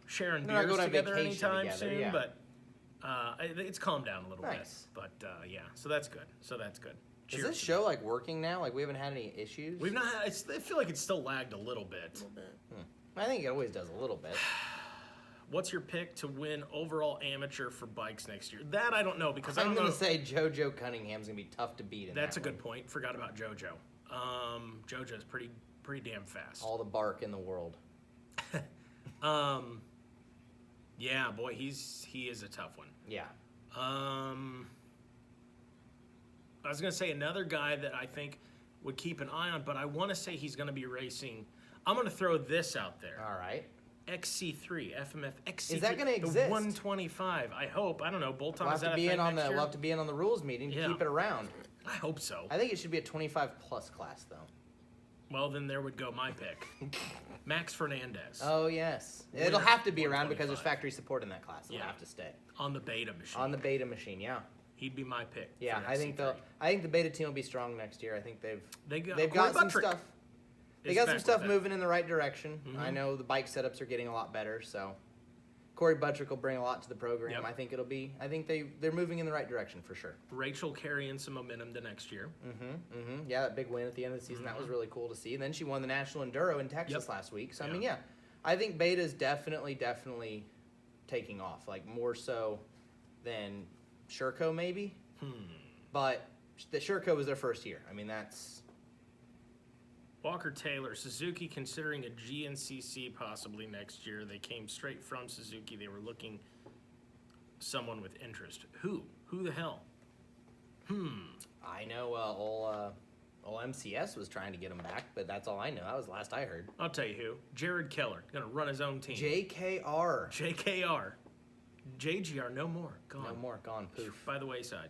sharing beers together anytime soon. But it's calmed down a little bit. But yeah, so that's good. Cheers. Is this show like working now? Like we haven't had any issues? We've not had. I feel like it's still lagged a little bit. I think it always does a little bit. What's your pick to win overall amateur for bikes next year? That I don't know because I'm going to say JoJo Cunningham's going to be tough to beat. That's a good point. Forgot about JoJo. JoJo's pretty damn fast. All the bark in the world. Yeah, boy, he is a tough one. Yeah. I was going to say another guy that I think would keep an eye on, but I want to say he's going to be racing. I'm going to throw this out there. All right. XC3, FMF XC3. Is that going to exist? The 125. I hope. I don't know. Bolton, is that a thing next year? We'll have to be in on the rules meeting to keep it around. I hope so. I think it should be a 25-plus class, though. Well, then there would go my pick. Max Fernandez. Oh, yes. It'll have to be around because there's factory support in that class. It'll have to stay. On the beta machine. On the beta machine, yeah. He'd be my pick. Yeah, I think the beta team will be strong next year. I think they've got some Buttrick stuff. They got some stuff moving in the right direction. I know the bike setups are getting a lot better, so Corey Buttrick will bring a lot to the program. Yep. I think they're moving in the right direction for sure. Rachel carrying some momentum to next year. Yeah, that big win at the end of the season, that was really cool to see. And then she won the National Enduro in Texas last week. So, I mean, I think beta is definitely taking off, like more so than Sherco maybe. But the Sherco was their first year. I mean, that's... Walker Taylor, Suzuki considering a GNCC possibly next year. They came straight from Suzuki. They were looking someone with interest. Who? Who the hell? I know old MCS was trying to get him back, but that's all I know. That was the last I heard. I'll tell you who. Jared Keller, going to run his own team. JKR. JGR, no more. Gone. No more. Gone. Poof. By the wayside.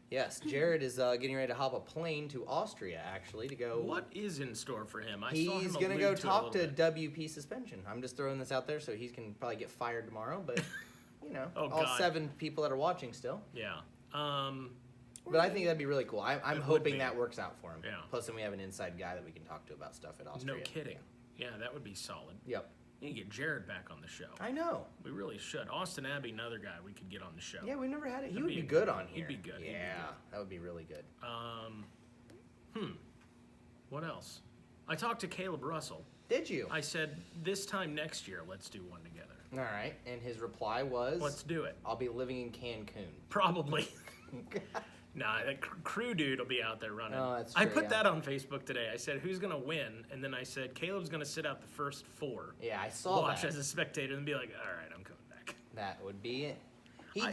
Yes, Jared is getting ready to hop a plane to Austria, actually, to go... What is in store for him? He's going to go talk to WP Suspension. I'm just throwing this out there so he can probably get fired tomorrow, but, all 7 people that are watching still. Yeah. But I think that'd be really cool. I'm hoping that works out for him. Yeah. Plus, then we have an inside guy that we can talk to about stuff at Austria. No kidding. Yeah, that would be solid. Yep. You need to get Jared back on the show. I know. We really should. Austin Abbey, another guy we could get on the show. Yeah, we never had it. He would be good on here. He'd be good. Yeah, that would be really good. What else? I talked to Caleb Russell. Did you? I said, this time next year, let's do one together. All right. And his reply was? Let's do it. I'll be living in Cancun. Probably. Nah, that crew dude will be out there running. Oh, that's true, I put that on Facebook today. I said, who's going to win? And then I said, Caleb's going to sit out the first 4. Yeah, I saw Watch that. as a spectator and be like, all right, I'm coming back. That would be it. He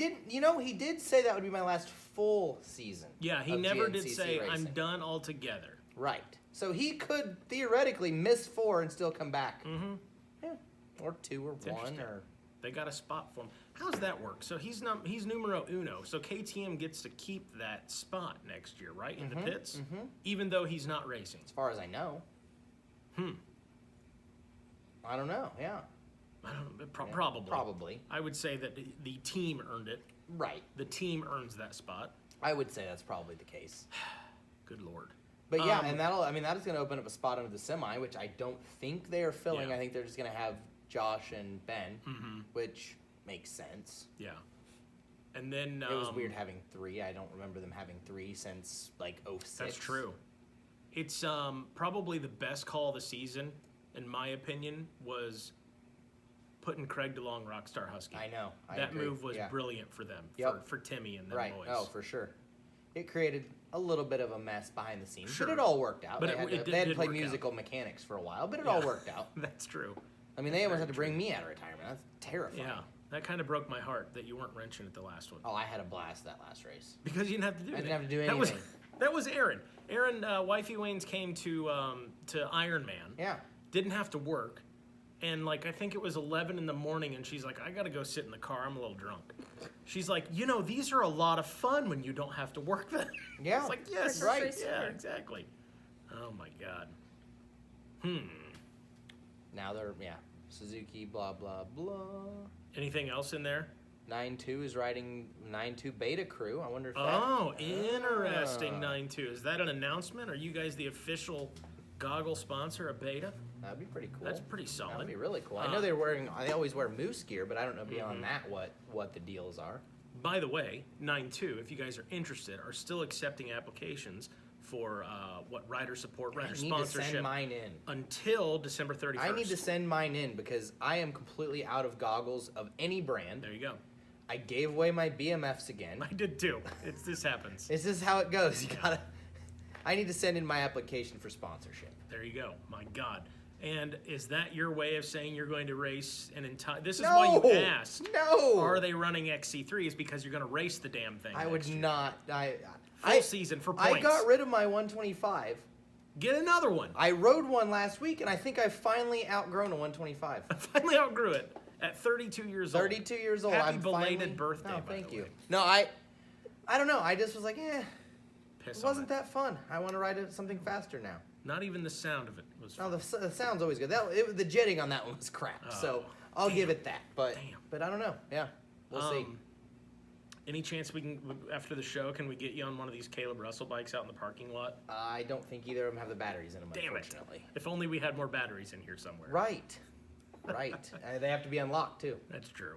did say that would be my last full season. Yeah, he never GNCC did say, racing. I'm done altogether. Right. So he could theoretically miss 4 and still come back. Yeah. Or 2 or 1 or... They got a spot for him. How's that work? So he's numero uno. So KTM gets to keep that spot next year, right? In the pits? Even though he's not racing. As far as I know. I don't know, yeah. I don't know. Probably. Probably. I would say that the team earned it. Right. The team earns that spot. I would say that's probably the case. Good Lord. But yeah, and that is going to open up a spot under the semi, which I don't think they are filling. Yeah. I think they're just going to have Josh and Ben, which makes sense. Yeah. And then... it was weird having 3. I don't remember them having 3 since, like, 06. That's true. It's probably the best call of the season, in my opinion, was putting Craig DeLong Rockstar Husky. I know. That move was brilliant for them, for Timmy and them boys. Oh, for sure. it created a little bit of a mess behind the scenes. Sure. But it all worked out. But they had to play work musical mechanics for a while, but it all worked out. That's true. I mean, they almost had to bring me out of retirement. That's terrifying. Yeah, that kind of broke my heart that you weren't wrenching at the last one. Oh, I had a blast that last race. Because you didn't have to do I anything. didn't have to do anything. That was Aaron. Aaron, Wifey Wayne's came to Iron Man. Yeah. Didn't have to work. And, like, I think it was 11 in the morning, and she's like, I got to go sit in the car. I'm a little drunk. She's like, these are a lot of fun when you don't have to work then. Yeah. It's like, yes, right. Yeah, exactly. Oh, my God. Now they're, Suzuki, blah, blah, blah. Anything else in there? 9-2 is riding 9-2 Beta Crew. I wonder if Interesting, 9-2. Is that an announcement? Are you guys the official goggle sponsor of Beta? That'd be pretty cool. That's pretty solid. That'd be really cool. I know they always wear moose gear, but I don't know beyond that what the deals are. By the way, 9-2, if you guys are interested, are still accepting applications for rider support, rider sponsorship. I need to send mine in. Until December 31st. I need to send mine in because I am completely out of goggles of any brand. There you go. I gave away my BMFs again. I did too. This happens. This is how it goes. I need to send in my application for sponsorship. There you go. My God. And is that your way of saying you're going to race an entire... This is why you asked. No! Are they running XC3s because you're going to race the damn thing I would year. not. Full season for points. I got rid of my 125. Get another one. I rode one last week, and I think I finally outgrown a 125. I finally outgrew it at 32 years old. 32 years old. Happy I'm belated birthday, Oh, by thank the you. way. No, I don't know. I just was like, it Piss wasn't on it. that fun. I want to ride something faster now. Not even the sound of it was fun. No, the sound's always good. The jetting on that one was crap, so I'll give it that. But I don't know. Yeah, we'll see. Any chance we can, after the show, can we get you on one of these Caleb Russell bikes out in the parking lot? I don't think either of them have the batteries in them, Damn unfortunately. it. If only we had more batteries in here somewhere. Right. They have to be unlocked, too. That's true.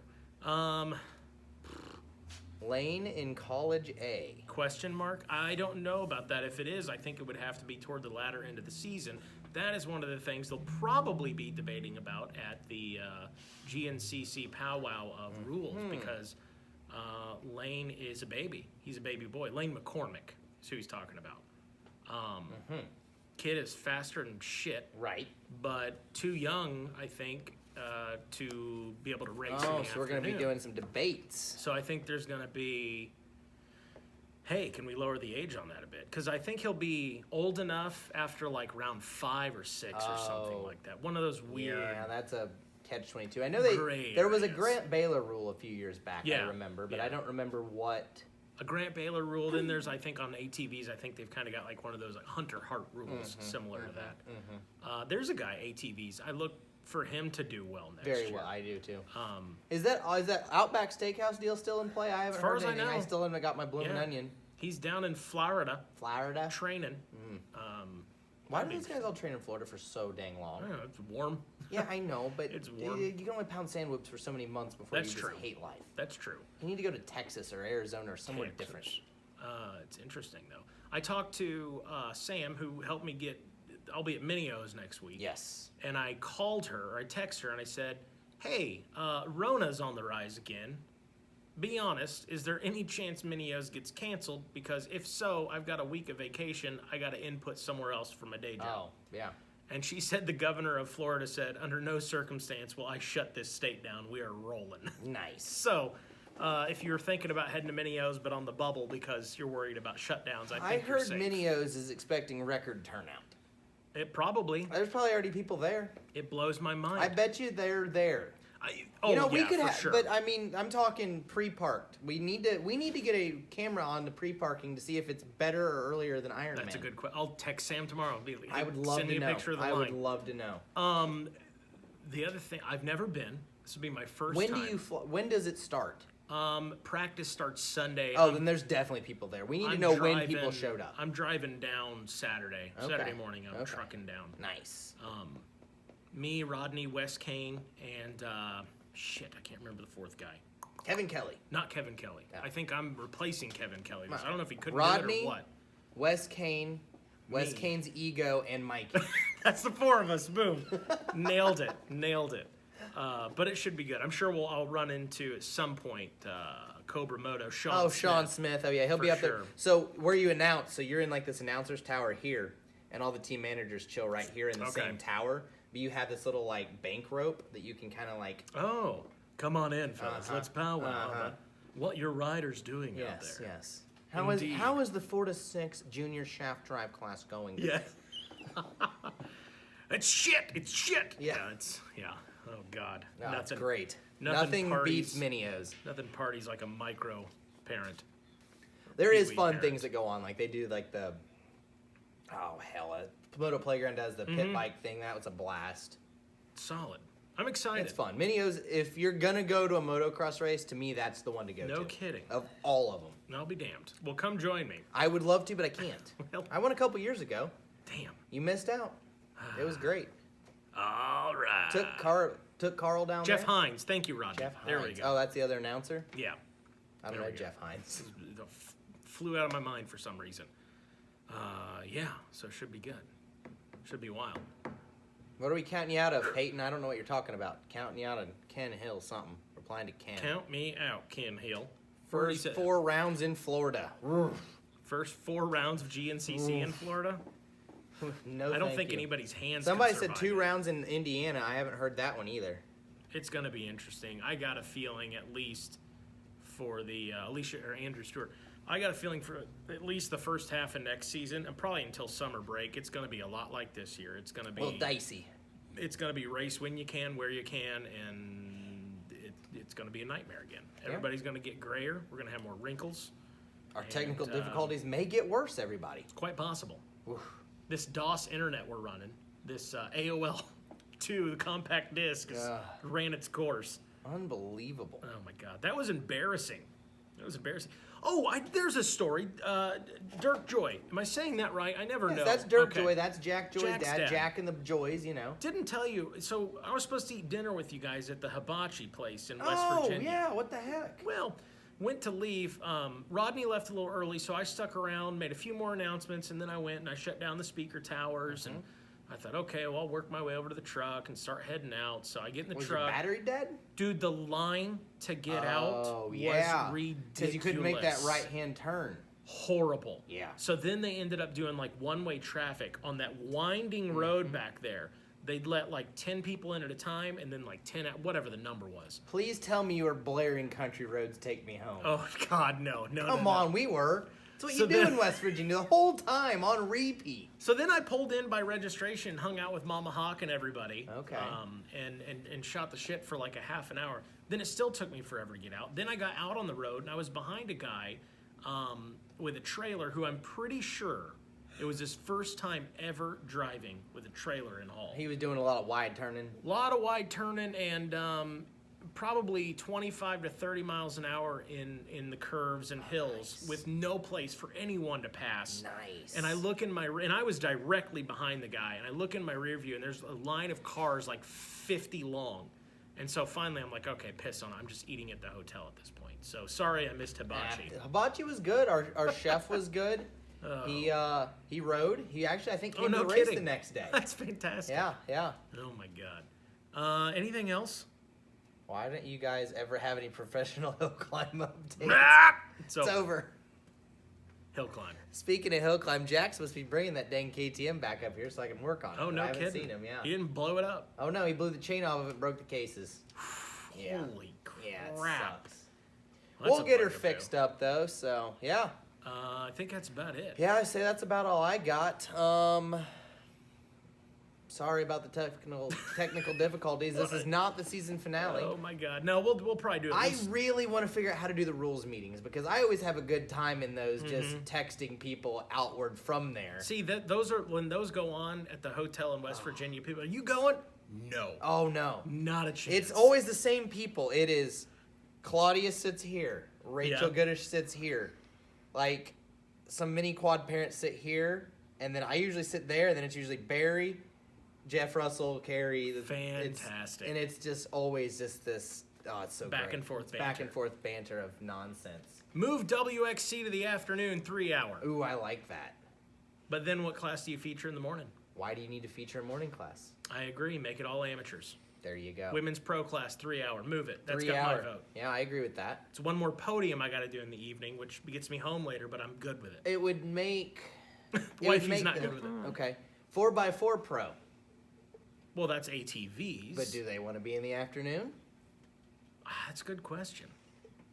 Lane in College A. Question mark? I don't know about that. If it is, I think it would have to be toward the latter end of the season. That is one of the things they'll probably be debating about at the GNCC powwow of rules because Lane is a baby. He's a baby boy. Lane McCormick is who he's talking about. Kid is faster than shit. Right. But too young, I think, to be able to race in the so we're going to be doing some debates. So I think there's going to be, hey, can we lower the age on that a bit? Because I think he'll be old enough after like round 5 or 6 or something like that. One of those weird. Yeah, that's a catch-22. I know there was a Grant Baylor rule a few years back, I remember, but I don't remember what. A Grant Baylor rule. Then there's, I think, on ATVs, I think they've kind of got like one of those like Hunter Hart rules similar to that. There's a guy, ATVs. I look for him to do well next year. Very well, I do too. Is that Outback Steakhouse deal still in play? I haven't heard anything. I still haven't got my bloomin' onion. He's down in Florida. Training. Why do these guys all train in Florida for so dang long? I don't know, it's warm. Yeah, I know, but it's warm. You can only pound sand whips for so many months before you just hate life. That's true. You need to go to Texas or Arizona or somewhere different. It's interesting, though. I talked to Sam, who helped me I'll be at Minio's next week. Yes. And I called her, or I texted her, and I said, hey, Rona's on the rise again. Be honest, is there any chance Minio's gets canceled? Because if so, I've got a week of vacation. I got to input somewhere else for my day job. Oh, yeah. And she said the governor of Florida said, under no circumstance will I shut this state down. We are rolling. Nice. So, if you're thinking about heading to Minio's but on the bubble because you're worried about shutdowns, I think heard Minio's is expecting record turnout. It probably. There's probably already people there. It blows my mind. I bet you they're there. We could have, sure. But I mean, I'm talking pre-parked. We need to get a camera on the pre-parking to see if it's better or earlier than Iron Man. That's a good question. I'll text Sam tomorrow. I would love to know. Send me a picture of the line. I would love to know. The other thing, I've never been. This will be my first time. When does it start? Practice starts Sunday. Then there's definitely people there. We need to know when people showed up. I'm driving down Saturday. Okay. Saturday morning, I'm trucking down. Nice. Me, Rodney, Wes Kane, and I can't remember the fourth guy. Kevin Kelly. Not Kevin Kelly. Yeah. I think I'm replacing Kevin Kelly. I don't know if he couldn't Rodney, do it or what. Wes Kane, Wes Kane's ego, and Mikey. That's the 4 of us. Boom. Nailed it. But it should be good. I'm sure I'll run into at some point Cobra Moto, Sean Smith. Sean Smith. Oh, yeah, he'll For be up sure. there. So where you announce, so you're in like this announcer's tower here, and all the team managers chill right here in the same tower. But you have this little like bank rope that you can kind of like. Oh, come on in, fellas. Let's powwow. What your rider's doing out there. Yes. Indeed. How is the 4 to 6 junior shaft drive class going? Yes. It's shit. It's shit. Yeah. Oh God. No, it's great. Nothing beats Minios. Nothing parties like a micro parent. There is Pee-wee fun parent. things that go on. Like they do like the. Oh hell! Moto Playground does the pit bike thing. That was a blast. Solid. I'm excited. It's fun. Minios. If you're gonna go to a motocross race, to me that's the one to go to. No kidding. Of all of them. I'll be damned. Well, come join me. I would love to, but I can't. Well- I went a couple years ago. Damn. You missed out. It was great. All right. Took Carl down Jeff there. Hines. Thank you, Roger. Jeff Hines. There we go. Oh, that's the other announcer. Yeah. I don't There know we go. Jeff Hines. It flew out of my mind for some reason. Yeah. So it should be good. Should be wild. What are we counting you out of, Peyton? I don't know what you're talking about. Counting you out of Ken Hill something. Replying to Ken. Count me out, Ken Hill. First 4 rounds in Florida. First 4 rounds of GNCC in Florida. No, I don't thank think you. anybody's hands. Somebody can said survive 2 it. rounds in Indiana. I haven't heard that one either. It's going to be interesting. I got a feeling, at least for the Alicia or Andrew Stewart. I got a feeling for at least the first half of next season, and probably until summer break, it's going to be a lot like this year. It's going to be A little dicey. It's going to be race when you can, where you can, and it's going to be a nightmare again. Everybody's going to get grayer. We're going to have more wrinkles. Our technical difficulties may get worse, everybody. It's quite possible. Oof. This DOS internet we're running, this AOL 2 compact disc, ran its course. Unbelievable. Oh my God, that was embarrassing. That was embarrassing. Oh, there's a story. Dirk Joy. Am I saying that right? I never know. That's Dirk Okay. Joy. That's Jack Joy's Jack's dad. Jack and the Joys, you know. Didn't tell you. So I was supposed to eat dinner with you guys at the Hibachi place in West Virginia. Yeah. What the heck? Well, went to leave. Rodney left a little early, so I stuck around, made a few more announcements, and then I went and I shut down the speaker towers. And I thought, okay, well, I'll work my way over to the truck and start heading out. So I get in the Was your truck. battery dead? Dude, the line to get out was ridiculous. Because you couldn't make that right-hand turn. Horrible. Yeah. So then they ended up doing like one-way traffic on that winding road back there. They'd let like 10 people in at a time, and then like 10 whatever the number was. Please tell me you were blaring Country Roads Take Me Home. Oh God, no. Come on, we were. That's what So you do then- in West Virginia the whole time on repeat. So then I pulled in by registration, hung out with Mama Hawk and everybody. Okay. And shot the shit for like a half an hour. Then it still took me forever to get out. Then I got out on the road, and I was behind a guy with a trailer who I'm pretty sure it was his first time ever driving with a trailer in haul. He was doing a lot of wide turning. A lot of wide turning and probably 25 to 30 miles an hour in the curves and hills with no place for anyone to pass. Nice. And I look in and I was directly behind the guy, and I look in my rear view, and there's a line of cars like 50 long. And so finally I'm like, okay, piss on it. I'm just eating at the hotel at this point. So sorry I missed Hibachi. Hibachi was good. Our chef was good. He rode. He actually, I think, came to the race the next day. That's fantastic. Yeah. Oh my God. Anything else? Why didn't you guys ever have any professional hill climb updates? It's It's over. Hill climb. Speaking of hill climb, Jack's supposed to be bringing that dang KTM back up here so I can work on it. Oh, no I haven't kidding. seen him, yeah. He didn't blow it up. Oh, no, he blew the chain off of it and broke the cases. Yeah. Holy Yeah, it crap. sucks. Well, We'll get her fixed up, though, so, yeah. I think that's about it. Yeah, I say that's about all I got. Sorry about the technical difficulties. This is not the season finale. Oh my God! No, we'll probably do it. I really want to figure out how to do the rules meetings because I always have a good time in those, just texting people outward from there. See those are when those go on at the hotel in West Virginia. People, are you going? No. Oh no, Not a chance. it's always the same people. It is Claudia sits here, Rachel Goodish sits here, like some mini quad parents sit here, and then I usually sit there. And then it's usually Barry, Jeff Russell, Carrie. Fantastic. And it's just always just this. Oh, it's so Back great. and forth It's banter. back and forth banter of nonsense. Move WXC to the afternoon 3 hour. Ooh, I like that. But then what class do you feature in the morning? Why do you need to feature a morning class? I agree. Make it all amateurs. There you go. Women's pro class, 3 hour. Move it. That's 3 got hour. my vote. Yeah, I agree with that. It's one more podium I got to do in the evening, which gets me home later, but I'm good with it. It would make... Wifey's not good with it. Okay. 4x4 pro. Well, that's ATVs. But do they want to be in the afternoon? That's a good question.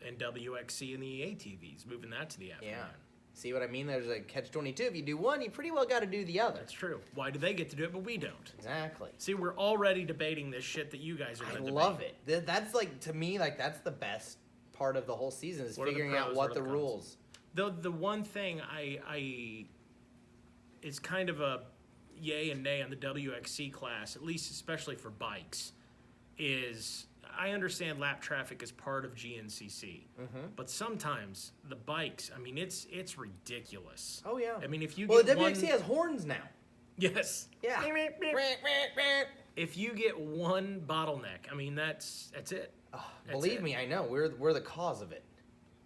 And WXC and the ATVs, moving that to the afternoon. Yeah. See what I mean? There's a catch-22. If you do one, you pretty well got to do the other. That's true. Why do they get to do it, but we don't? Exactly. See, we're already debating this shit that you guys are going to debate. I love it. That's like, to me, like, that's the best part of the whole season is figuring out what the rules. The one thing I is kind of a yay and nay on the WXC class, at least especially for bikes, is I understand lap traffic is part of GNCC, but sometimes the bikes, I mean, it's ridiculous. Oh, yeah. I mean, if you the get WXC has horns now. Yes. Yeah. If you get one bottleneck, I mean, that's it. Oh, believe me, I know. We're the cause of it.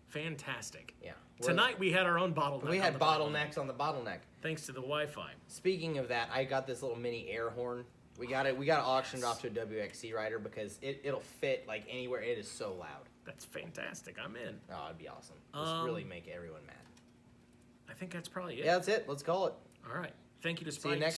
Fantastic. Yeah. Tonight we had our own bottleneck. We had bottlenecks on the bottleneck. Thanks to the Wi-Fi. Speaking of that, I got this little mini air horn. We got it auctioned off to a WXC rider because it'll fit like anywhere. It is so loud. That's fantastic. I'm in. Oh, it'd be awesome. Just really make everyone mad. I think that's probably it. Yeah, that's it. Let's call it. All right. Thank you to See you Spikes. next